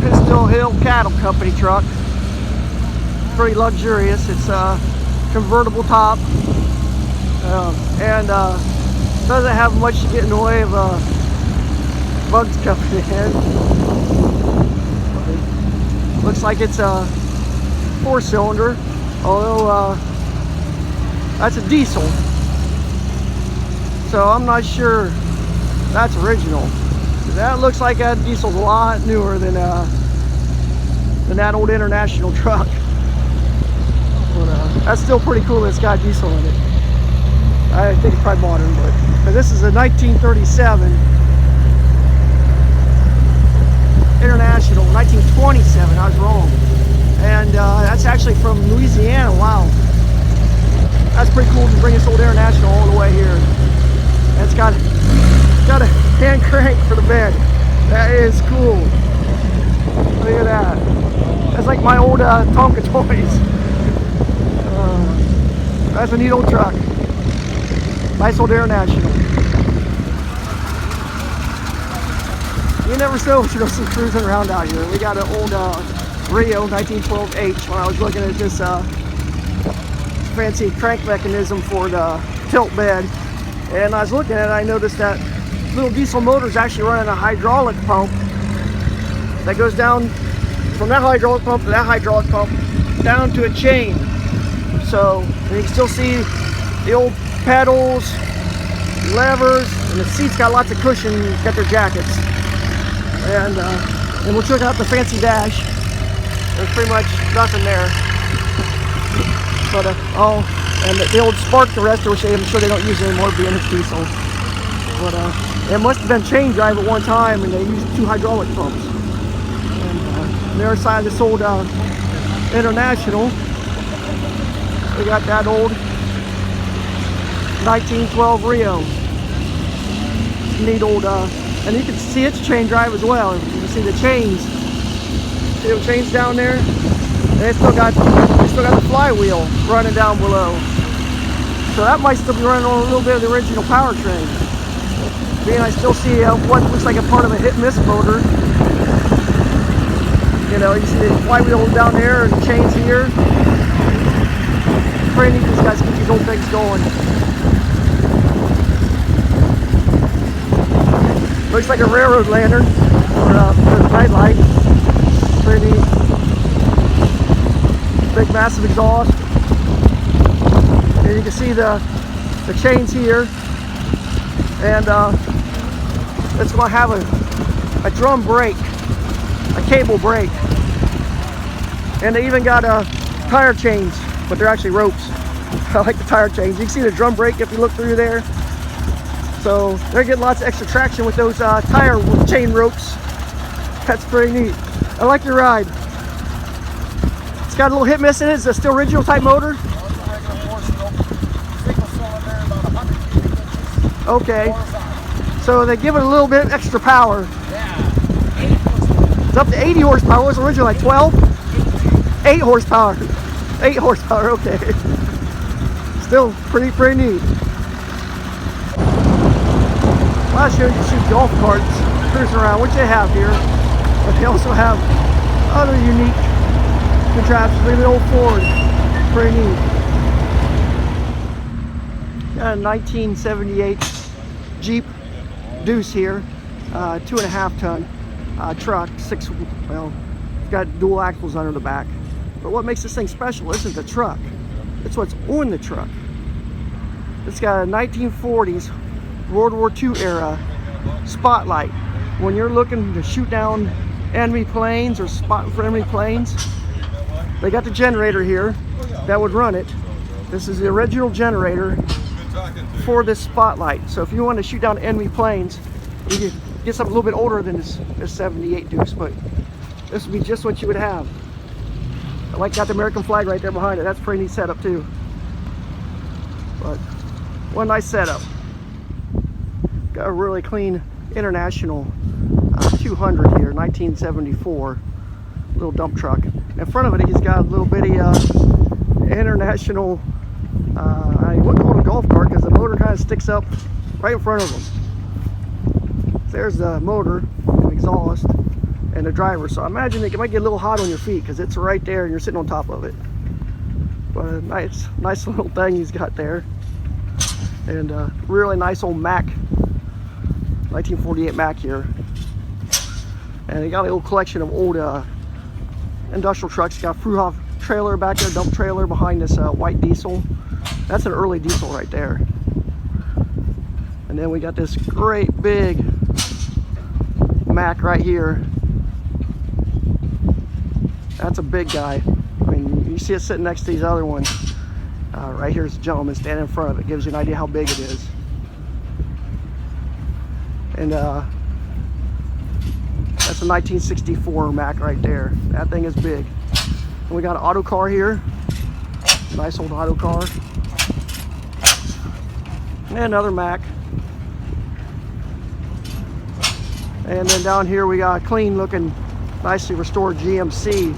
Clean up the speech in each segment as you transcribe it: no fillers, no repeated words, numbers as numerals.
Pistol Hill Cattle Company truck. Pretty luxurious. It's a convertible top, and doesn't have much to get in the way of bugs coming in. Looks like it's a 4-cylinder, although that's a diesel. So I'm not sure that's original. That looks like that diesel's a lot newer than that old International truck. But that's still pretty cool that it's got diesel in it. I think it's probably modern, but this is a 1937 International, 1927, I was wrong. And that's actually from Louisiana. Wow. That's pretty cool to bring this old International all the way here. And it's got a hand crank for the bed. That is cool. Look at that. That's like my old Tonka toys. That's a neat old truck. Nice old International. You never know what you're going to see cruising around out here. We got an old Rio 1912H when I was looking at this fancy crank mechanism for the tilt bed. And I was looking at it, I noticed that little diesel motor is actually running a hydraulic pump that goes down from that hydraulic pump to that hydraulic pump down to a chain. So you can still see the old pedals, levers, and the seats got lots of cushion, got their jackets. And we'll check out the fancy dash. There's pretty much nothing there. But and the old spark arrestor, which I'm sure they don't use anymore being it's diesel. But it must have been chain drive at one time, and they used 2 hydraulic pumps. And on the other side of this old International, we got that old 1912 Rio. Neat old, and you can see its chain drive as well. You can see the chains. See the chains down there? And it's still got the flywheel running down below. So that might still be running on a little bit of the original powertrain. Being I still see what looks like a part of a hit-and-miss motor. You know, you see the flywheel down there and the chains here. Pretty neat these guys keep these old things going. Looks like a railroad lantern for the night light. Pretty neat. Big massive exhaust. And you can see the chains here. And it's going to have a drum brake, a cable brake. And they even got tire chains, but they're actually ropes. I like the tire chains. You can see the drum brake if you look through there. So they're getting lots of extra traction with those tire chain ropes. That's pretty neat. I like your ride. It's got a little hit miss in it. It's a still original type motor. Okay. So they give it a little bit extra power. It's up to 80 horsepower. What was original, like 12? 8 horsepower. 8 horsepower, okay. Still pretty neat. Last year you can shoot golf carts, cruise around, which they have here. But they also have other unique contraptions. Look at the old Ford. Pretty neat. Got a 1978 Jeep Deuce here. 2.5 ton truck. It's got dual axles under the back. But what makes this thing special isn't the truck. It's what's on the truck. It's got a 1940s World War II era spotlight. When you're looking to shoot down enemy planes or spot for enemy planes, they got the generator here that would run it. This is the original generator for this spotlight. So if you want to shoot down enemy planes, you can get something a little bit older than this 78 Deuce, but this would be just what you would have. I like got the American flag right there behind it. That's a pretty neat setup too. But one nice setup. Got a really clean International 200 here, 1974 little dump truck. In front of it, he's got a little bitty International. I wouldn't call it a golf cart because the motor kind of sticks up right in front of him. There's the motor. We exhaust and the driver. So I imagine it might get a little hot on your feet because it's right there and you're sitting on top of it. But a nice little thing he's got there. And really nice old Mack, 1948 Mack here. And he got a little collection of old industrial trucks. He's got a Fruhoff trailer back there, dump trailer behind this white diesel. That's an early diesel right there. And then we got this great big Mack right here. That's a big guy. I mean, you see it sitting next to these other ones. Right here's a gentleman standing in front of it. Gives you an idea how big it is. And that's a 1964 Mack right there. That thing is big. And we got an auto car here. Nice old auto car. And another Mack. And then down here we got a clean looking, nicely restored GMC.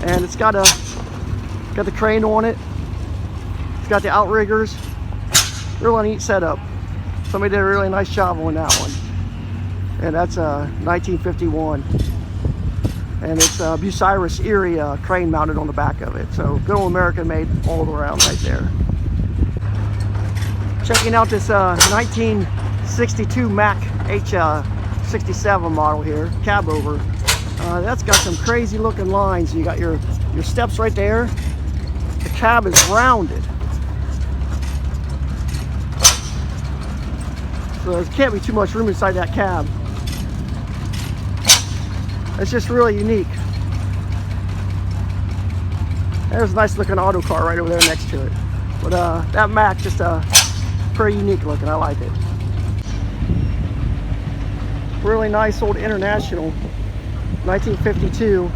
And it's got the crane on it. It's got the outriggers. Really neat setup. Somebody did a really nice job on that one. And that's a 1951. And it's a Bucyrus Erie crane mounted on the back of it. So good old American made all around right there. Checking out this 1962 Mack H67 model here, cab over. That's got some crazy looking lines. You got your steps right there. The cab is rounded. So there can't be too much room inside that cab. It's just really unique. There's a nice looking auto car right over there next to it. But that Mack just pretty unique looking. I like it. Really nice old International 1952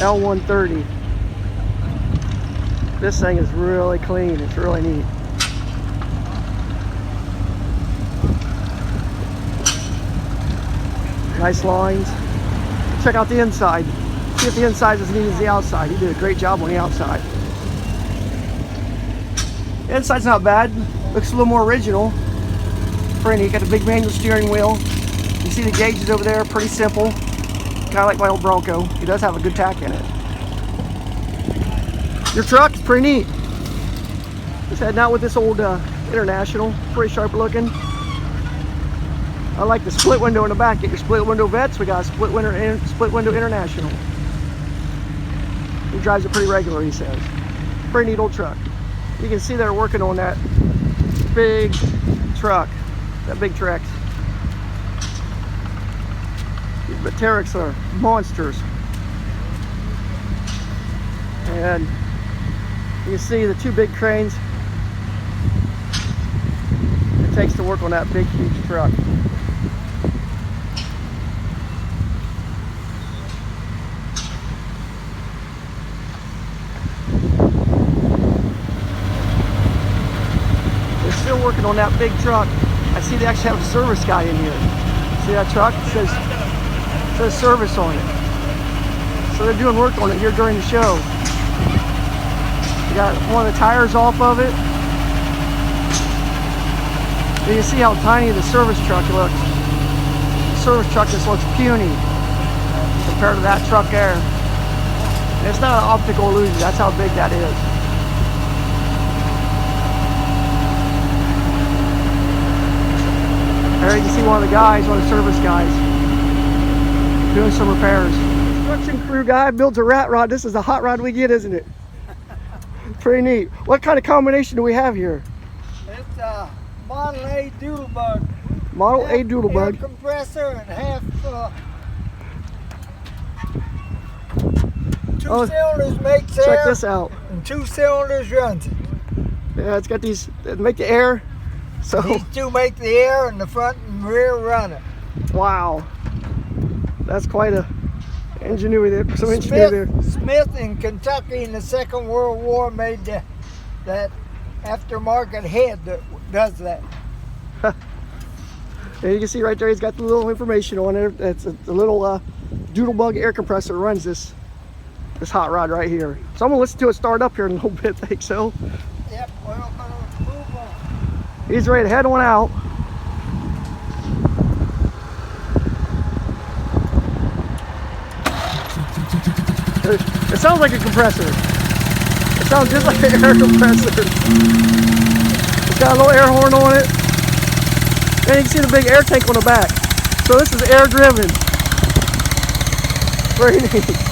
L130. This thing is really clean. It's really neat. Nice lines. Check out the inside. See if the inside is as neat as the outside. He did a great job on the outside. The inside's not bad. Looks a little more original. Pretty neat. Got the big manual steering wheel. You see the gauges over there. Pretty simple. Kind of like my old Bronco. He does have a good tack in it. Your truck is pretty neat. Just heading out with this old International. Pretty sharp looking. I like the split window in the back. Get your split window vets. We got a split window International. He drives it pretty regular, he says. Pretty neat old truck. You can see they're working on that big truck, that big Terex. But Terex are monsters. And you can see the two big cranes it takes to work on that big, huge truck. Still working on that big truck. I see they actually have a service guy in here. See that truck? It says service on it. So they're doing work on it here during the show. We got one of the tires off of it. You can see how tiny the service truck looks. The service truck just looks puny compared to that truck there. And it's not an optical illusion. That's how big that is. There you can see one of the guys, one of the service guys, doing some repairs. Construction crew guy builds a rat rod. This is a hot rod we get, isn't it? Pretty neat. What kind of combination do we have here? It's a Model A Doodlebug. Model A Doodlebug. Air compressor and half two cylinders makes air. Check this out. And 2 cylinders runs it. Yeah, it's got these that make the air. So these two make the air and the front and rear run it. Wow, that's quite a ingenuity. Some ingenuity there. Smith in Kentucky in the Second World War made that aftermarket head that does that. And you can see right there, he's got the little information on it. It's the little Doodlebug air compressor runs this hot rod right here. So I'm gonna listen to it start up here in a little bit. I think so. Yep. Well, move on. He's ready to head on out. It sounds like a compressor. It sounds just like an air compressor. It's got a little air horn on it. And you can see the big air tank on the back. So this is air driven. Very neat.